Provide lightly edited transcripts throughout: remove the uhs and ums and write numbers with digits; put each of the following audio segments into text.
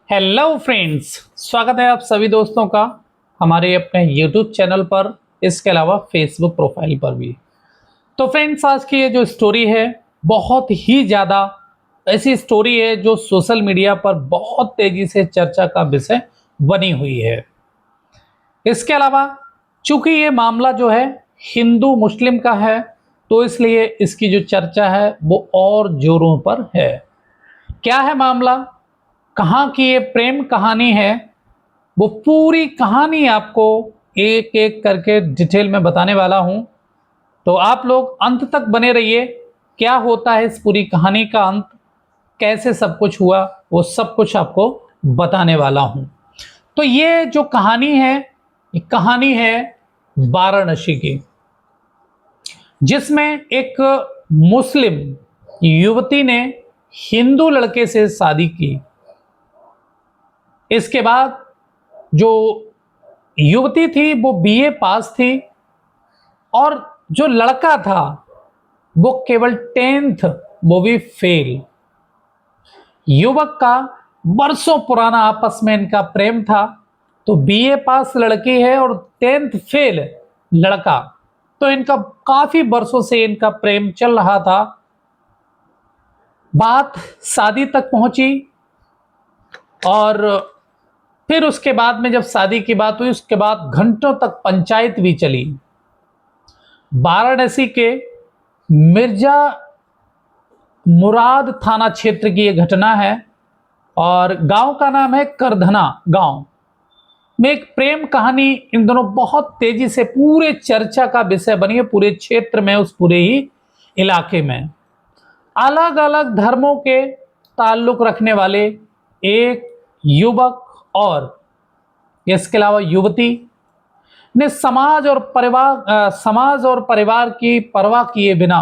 Hello friends, स्वागत है आप सभी दोस्तों का हमारे अपने यूट्यूब चैनल पर, इसके अलावा फेसबुक प्रोफाइल पर भी। तो फ्रेंड्स, आज की ये जो स्टोरी है बहुत ही ज़्यादा ऐसी स्टोरी है जो सोशल मीडिया पर बहुत तेज़ी से चर्चा का विषय बनी हुई है। इसके अलावा चूंकि ये मामला जो है हिंदू मुस्लिम का है, तो इसलिए इसकी जो चर्चा है वो और जोरों पर है। क्या है मामला, कहाँ की ये प्रेम कहानी है, वो पूरी कहानी आपको एक एक करके डिटेल में बताने वाला हूं। तो आप लोग अंत तक बने रहिए। क्या होता है इस पूरी कहानी का अंत, कैसे सब कुछ हुआ, वो सब कुछ आपको बताने वाला हूं। तो ये जो कहानी है, ये कहानी है वाराणसी की, जिसमें एक मुस्लिम युवती ने हिंदू लड़के से शादी की। इसके बाद जो युवती थी वो बीए पास थी और जो लड़का था वो केवल 10th, वो भी फेल। युवक का बरसों पुराना आपस में इनका प्रेम था। तो बीए पास लड़की है और 10th फेल लड़का, तो इनका काफी बरसों से इनका प्रेम चल रहा था। बात शादी तक पहुंची और फिर उसके बाद में जब शादी की बात हुई, उसके बाद घंटों तक पंचायत भी चली। वाराणसी के मिर्जा मुराद थाना क्षेत्र की यह घटना है और गांव का नाम है करधना। गांव में एक प्रेम कहानी इन दोनों बहुत तेजी से पूरे चर्चा का विषय बनी है, पूरे क्षेत्र में, उस पूरे ही इलाके में। अलग अलग धर्मों के ताल्लुक रखने वाले एक युवक और इसके अलावा युवती ने समाज और परिवार की परवाह किए बिना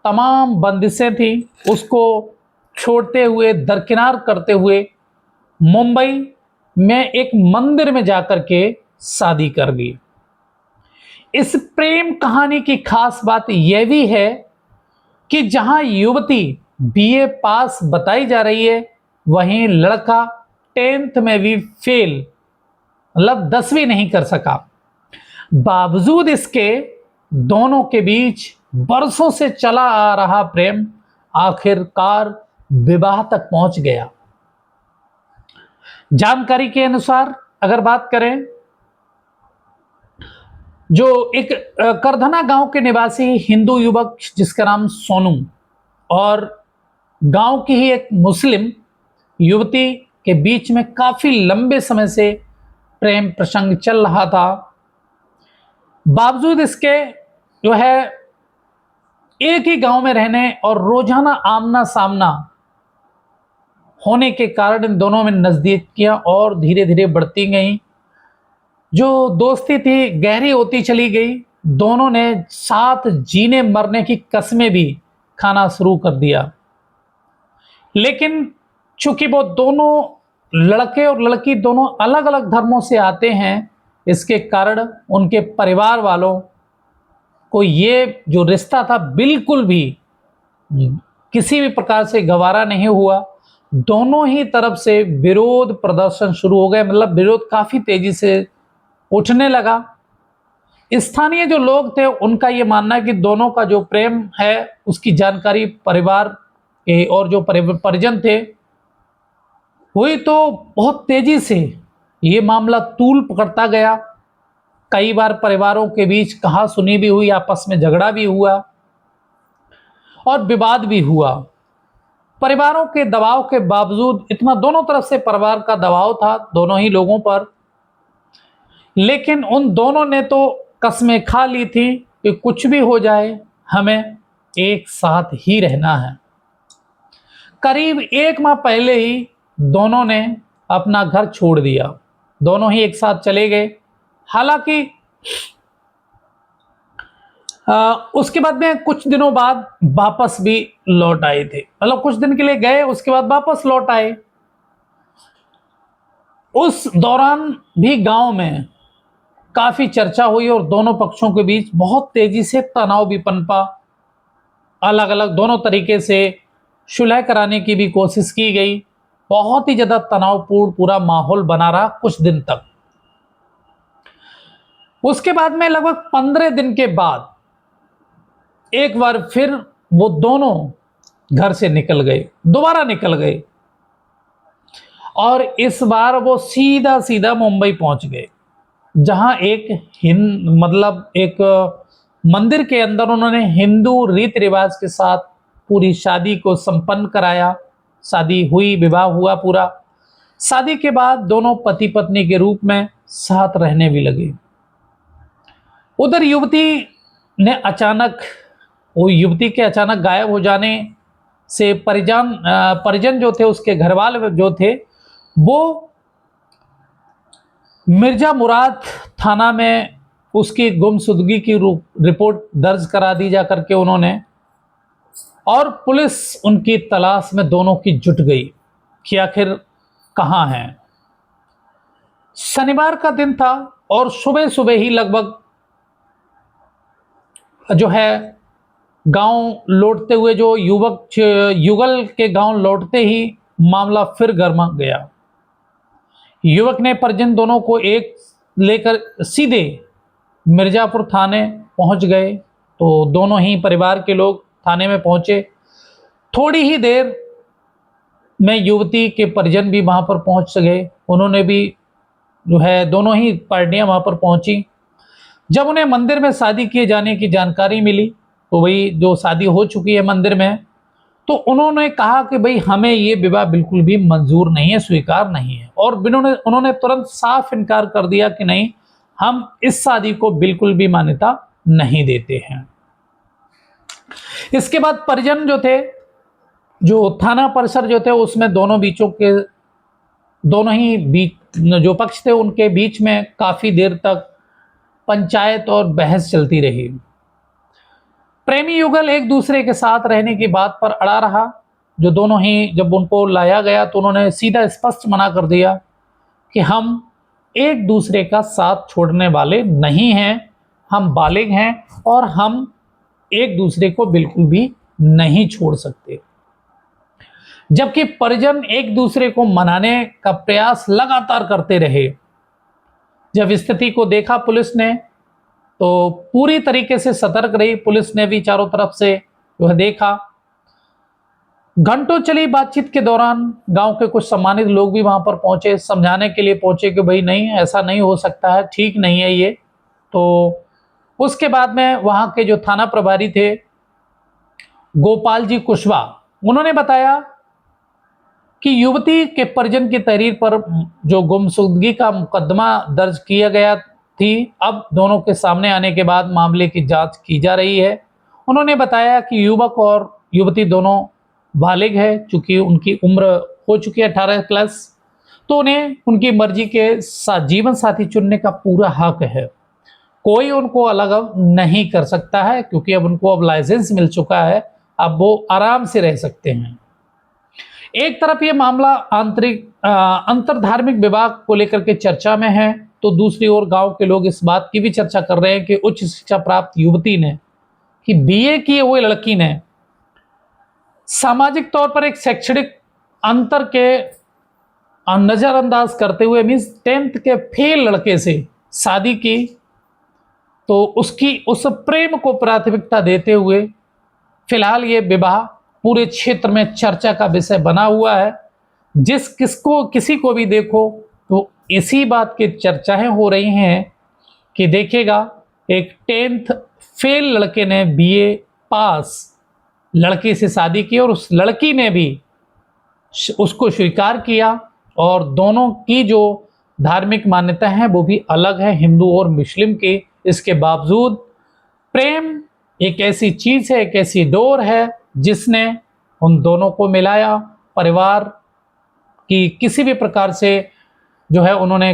तमाम बंदिशें थी उसको छोड़ते हुए, दरकिनार करते हुए मुंबई में एक मंदिर में जाकर के शादी कर ली। इस प्रेम कहानी की खास बात यह भी है कि जहां युवती बीए पास बताई जा रही है, वहीं लड़का 10th में भी फेल, मतलब 10वीं नहीं कर सका। बावजूद इसके दोनों के बीच बरसों से चला आ रहा प्रेम आखिरकार विवाह तक पहुंच गया। जानकारी के अनुसार अगर बात करें, जो एक करधना गांव के निवासी हिंदू युवक जिसका नाम सोनू और गांव की ही एक मुस्लिम युवती के बीच में काफी लंबे समय से प्रेम प्रसंग चल रहा था। बावजूद इसके जो है एक ही गांव में रहने और रोजाना आमना सामना होने के कारण इन दोनों में नजदीकियां और धीरे धीरे बढ़ती गईं। जो दोस्ती थी गहरी होती चली गई। दोनों ने साथ जीने मरने की कस्में भी खाना शुरू कर दिया। लेकिन चूंकि वो दोनों लड़के और लड़की दोनों अलग अलग धर्मों से आते हैं, इसके कारण उनके परिवार वालों को ये जो रिश्ता था बिल्कुल भी किसी भी प्रकार से गवारा नहीं हुआ। दोनों ही तरफ से विरोध प्रदर्शन शुरू हो गए, मतलब विरोध काफी तेजी से उठने लगा। स्थानीय जो लोग थे उनका ये मानना है कि दोनों का जो प्रेम है उसकी जानकारी परिवार के और जो परिजन थे हुई, तो बहुत तेजी से ये मामला तूल पकड़ता गया। कई बार परिवारों के बीच कहासुनी भी हुई, आपस में झगड़ा भी हुआ और विवाद भी हुआ। परिवारों के दबाव के बावजूद, इतना दोनों तरफ से परिवार का दबाव था दोनों ही लोगों पर, लेकिन उन दोनों ने तो कस्में खा ली थी कि कुछ भी हो जाए हमें एक साथ ही रहना है। करीब 1 माह पहले ही दोनों ने अपना घर छोड़ दिया, दोनों ही एक साथ चले गए। हालांकि उसके बाद में कुछ दिनों बाद वापस भी लौट आए थे, मतलब कुछ दिन के लिए गए, उसके बाद वापस लौट आए। उस दौरान भी गांव में काफी चर्चा हुई और दोनों पक्षों के बीच बहुत तेजी से तनाव भी पनपा। अलग अलग दोनों तरीके से सुलह कराने की भी कोशिश की गई बहुत ही ज़्यादा तनावपूर्ण पूरा माहौल बना रहा कुछ दिन तक। उसके बाद में लगभग 15 दिन के बाद एक बार फिर वो दोनों घर से निकल गए, दोबारा निकल गए और इस बार वो सीधा सीधा मुंबई पहुंच गए, जहां एक मतलब एक मंदिर के अंदर उन्होंने हिंदू रीति रिवाज के साथ पूरी शादी को संपन्न कराया। शादी हुई, विवाह हुआ पूरा। शादी के बाद दोनों पति पत्नी के रूप में साथ रहने भी लगे। उधर युवती के अचानक गायब हो जाने से परिजन जो थे, उसके घर वाले जो थे, वो मिर्जा मुराद थाना में उसकी गुमशुदगी की रिपोर्ट दर्ज करा दी जा करके उन्होंने, और पुलिस उनकी तलाश में दोनों की जुट गई कि आखिर कहाँ हैं। शनिवार का दिन था और सुबह सुबह ही लगभग जो है गांव लौटते हुए जो युगल के गांव लौटते ही मामला फिर गर्मा गया। युवक ने परिजन दोनों को एक लेकर सीधे मिर्जापुर थाने पहुंच गए। तो दोनों ही परिवार के लोग थाने में पहुंचे। थोड़ी ही देर में युवती के परिजन भी वहां पर पहुंच गए। उन्होंने भी जो है, दोनों ही पार्टियां वहां पर पहुंची। जब उन्हें मंदिर में शादी किए जाने की जानकारी मिली, तो वही जो शादी हो चुकी है मंदिर में, तो उन्होंने कहा कि भाई हमें ये विवाह बिल्कुल भी मंजूर नहीं है, स्वीकार नहीं है। और उन्होंने तुरंत साफ इनकार कर दिया कि नहीं, हम इस शादी को बिल्कुल भी मान्यता नहीं देते हैं। इसके बाद परिजन जो थे, जो थाना परिसर जो थे, उसमें दोनों ही बीच जो पक्ष थे उनके बीच में काफी देर तक पंचायत और बहस चलती रही। प्रेमी युगल एक दूसरे के साथ रहने की बात पर अड़ा रहा। जो दोनों ही, जब उनको लाया गया तो उन्होंने सीधा स्पष्ट मना कर दिया कि हम एक दूसरे का साथ छोड़ने वाले नहीं हैं, हम बालिग हैं और हम एक दूसरे को बिल्कुल भी नहीं छोड़ सकते। जबकि परिजन एक दूसरे को मनाने का प्रयास लगातार करते रहे। जब स्थिति को देखा पुलिस ने, तो पूरी तरीके से सतर्क रही। पुलिस ने भी चारों तरफ से जो है देखा। घंटों चली बातचीत के दौरान गांव के कुछ सम्मानित लोग भी वहां पर पहुंचे, समझाने के लिए पहुंचे कि भाई नहीं, ऐसा नहीं हो सकता है, ठीक नहीं है ये। तो उसके बाद में वहां के जो थाना प्रभारी थे, गोपाल जी कुशवाहा, उन्होंने बताया कि युवती के परिजन की तहरीर पर जो गुमशुदगी का मुकदमा दर्ज किया गया थी, अब दोनों के सामने आने के बाद मामले की जांच की जा रही है। उन्होंने बताया कि युवक और युवती दोनों बालिग है, चूंकि उनकी उम्र हो चुकी है 18 प्लस, तो उन्हें उनकी मर्जी के साथ जीवन साथी चुनने का पूरा हक है। कोई उनको अलग नहीं कर सकता है, क्योंकि अब उनको अब लाइसेंस मिल चुका है, अब वो आराम से रह सकते हैं। एक तरफ ये मामला अंतर धार्मिक विवाह को लेकर के चर्चा में है, तो दूसरी ओर गांव के लोग इस बात की भी चर्चा कर रहे हैं कि उच्च शिक्षा प्राप्त युवती ने, कि बीए किए हुए लड़की ने सामाजिक तौर पर एक शैक्षणिक अंतर के नजरअंदाज करते हुए, मीन्स 10th के फेल लड़के से शादी की, तो उस प्रेम को प्राथमिकता देते हुए फिलहाल ये विवाह पूरे क्षेत्र में चर्चा का विषय बना हुआ है। किसी को भी देखो तो इसी बात की चर्चाएं हो रही हैं कि देखिएगा, एक 10th फेल लड़के ने बीए पास लड़की से शादी की और उस लड़की ने भी उसको स्वीकार किया, और दोनों की जो धार्मिक मान्यता है वो भी अलग है, हिंदू और मुस्लिम की। इसके बावजूद प्रेम एक ऐसी चीज है, एक ऐसी डोर है जिसने उन दोनों को मिलाया। परिवार की किसी भी प्रकार से जो है उन्होंने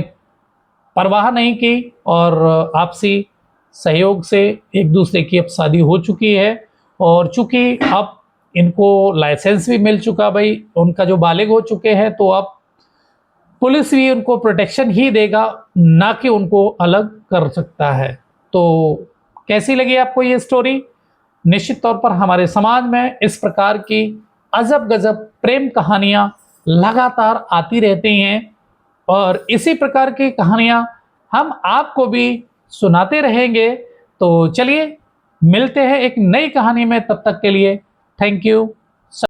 परवाह नहीं की, और आपसी सहयोग से एक दूसरे की अब शादी हो चुकी है। और चूंकि अब इनको लाइसेंस भी मिल चुका, भाई उनका जो बालिग हो चुके हैं, तो अब पुलिस भी उनको प्रोटेक्शन ही देगा, ना कि उनको अलग कर सकता है। तो कैसी लगी आपको ये स्टोरी? निश्चित तौर पर हमारे समाज में इस प्रकार की अजब गजब प्रेम कहानियां लगातार आती रहती हैं और इसी प्रकार की कहानियाँ हम आपको भी सुनाते रहेंगे। तो चलिए मिलते हैं एक नई कहानी में, तब तक के लिए थैंक यू।